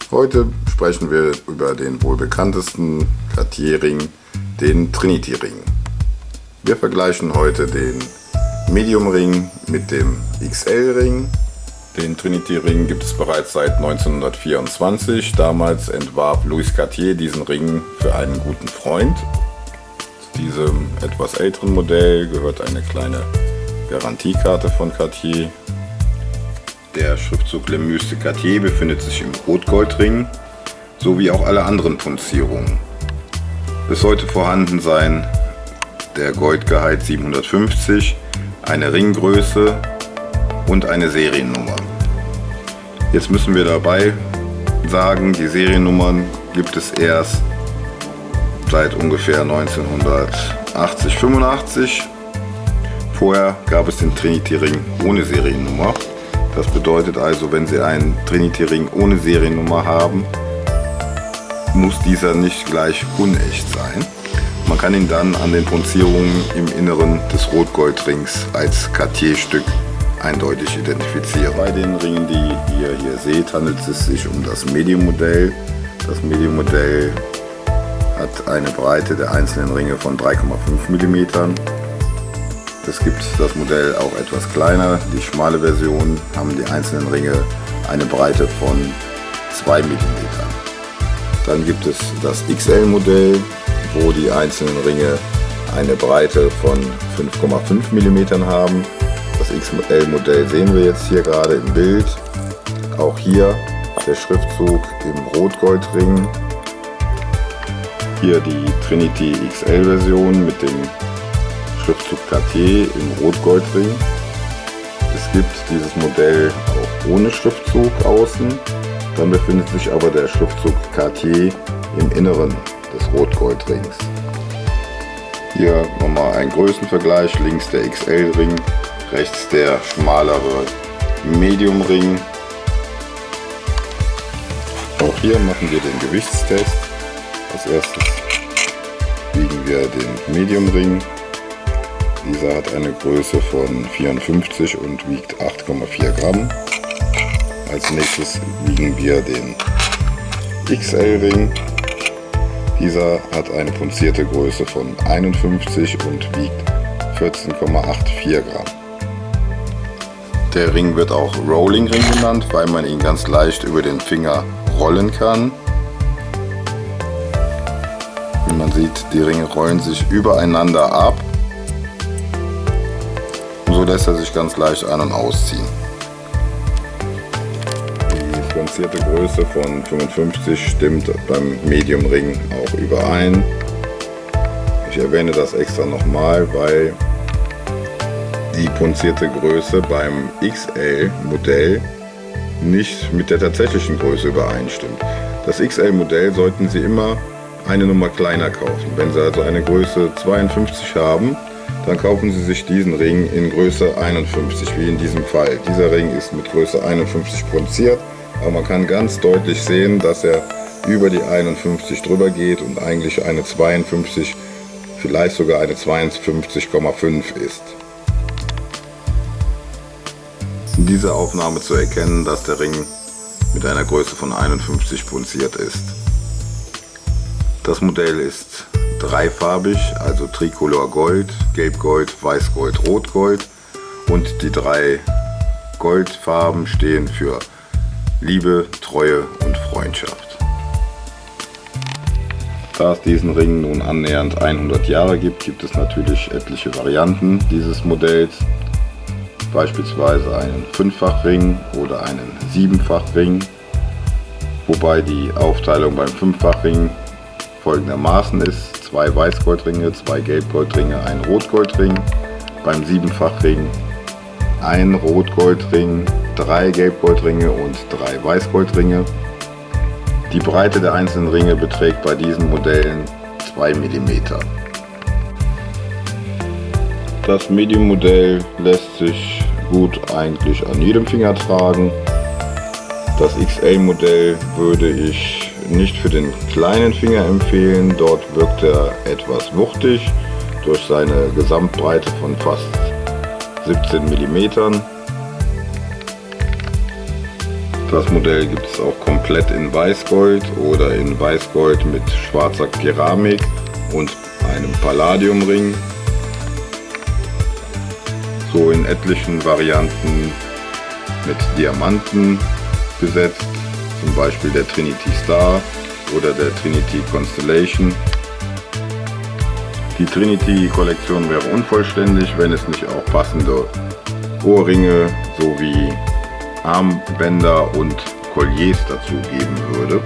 Heute sprechen wir über den wohl bekanntesten Cartier-Ring, den Trinity-Ring. Wir vergleichen heute den Medium-Ring mit dem XL-Ring. Den Trinity-Ring gibt es bereits seit 1924. Damals entwarf Louis Cartier diesen Ring für einen guten Freund. Zu diesem etwas älteren Modell gehört eine kleine Garantiekarte von Cartier. Der Schriftzug Le Muse de Cartier befindet sich im Rot-Gold-Ring, sowie auch alle anderen Punzierungen. Bis heute vorhanden sein der Goldgehalt 750, eine Ringgröße und eine Seriennummer. Jetzt müssen wir dabei sagen, die Seriennummern gibt es erst seit ungefähr 1980, 85. Vorher gab es den Trinity-Ring ohne Seriennummer. Das bedeutet also, wenn Sie einen Trinity-Ring ohne Seriennummer haben, muss dieser nicht gleich unecht sein. Man kann ihn dann an den Punzierungen im Inneren des Rot-Gold-Rings als Cartier-Stück eindeutig identifizieren. Bei den Ringen, die ihr hier seht, handelt es sich um das Medium-Modell. Das Medium-Modell hat eine Breite der einzelnen Ringe von 3,5 mm. Es gibt das Modell auch etwas kleiner. Die schmale Version haben die einzelnen Ringe eine Breite von 2 mm. Dann gibt es das XL-Modell, wo die einzelnen Ringe eine Breite von 5,5 mm haben. Das XL-Modell sehen wir jetzt hier gerade im Bild. Auch hier der Schriftzug im Rot-Gold-Ring. Hier die Trinity XL-Version mit dem Schriftzug Cartier im Rot-Gold-Ring. Es gibt dieses Modell auch ohne Schriftzug außen. Dann befindet sich aber der Schriftzug Cartier im Inneren des Rot-Gold-Rings. Hier nochmal ein Größenvergleich. Links der XL-Ring, rechts der schmalere Medium-Ring. Auch hier machen wir den Gewichtstest. Als erstes wiegen wir den Medium-Ring. Dieser hat eine Größe von 54 und wiegt 8,4 Gramm. Als nächstes wiegen wir den XL-Ring. Dieser hat eine punzierte Größe von 51 und wiegt 14,84 Gramm. Der Ring wird auch Rolling Ring genannt, weil man ihn ganz leicht über den Finger rollen kann. Wie man sieht, die Ringe rollen sich übereinander ab. So lässt er sich ganz leicht an- und ausziehen. Die punzierte Größe von 55 stimmt beim Medium Ring auch überein. Ich erwähne das extra nochmal, weil die punzierte Größe beim XL Modell nicht mit der tatsächlichen Größe übereinstimmt. Das XL Modell sollten Sie immer eine Nummer kleiner kaufen. Wenn Sie also eine Größe 52 haben, dann kaufen Sie sich diesen Ring in Größe 51, wie in diesem Fall. Dieser Ring ist mit Größe 51 punziert, aber man kann ganz deutlich sehen, dass er über die 51 drüber geht und eigentlich eine 52, vielleicht sogar eine 52,5 ist. In dieser Aufnahme zu erkennen, dass der Ring mit einer Größe von 51 punziert ist. Das Modell ist dreifarbig, also Tricolor Gold, Gelbgold, Weißgold, Rotgold, und die 3 Goldfarben stehen für Liebe, Treue und Freundschaft. Da es diesen Ring nun annähernd 100 Jahre gibt, gibt es natürlich etliche Varianten dieses Modells, beispielsweise einen 5-fach-Ring oder einen 7-fach-Ring, wobei die Aufteilung beim 5-fach-Ring folgendermaßen ist: 2 Weißgoldringe, 2 Gelbgoldringe, ein Rotgoldring. Beim 7-fach-Ring ein Rotgoldring, 3 Gelbgoldringe und 3 Weißgoldringe. Die Breite der einzelnen Ringe beträgt bei diesen Modellen 2 mm. Das Medium-Modell lässt sich gut eigentlich an jedem Finger tragen. Das XL-Modell würde ich nicht für den kleinen Finger empfehlen. Dort wirkt er etwas wuchtig durch seine Gesamtbreite von fast 17 mm. Das Modell gibt es auch komplett in Weißgold oder in Weißgold mit schwarzer Keramik und einem Palladiumring. So in etlichen Varianten mit Diamanten besetzt, zum Beispiel der Trinity Star oder der Trinity Constellation. Die Trinity-Kollektion wäre unvollständig, wenn es nicht auch passende Ohrringe sowie Armbänder und Colliers dazu geben würde.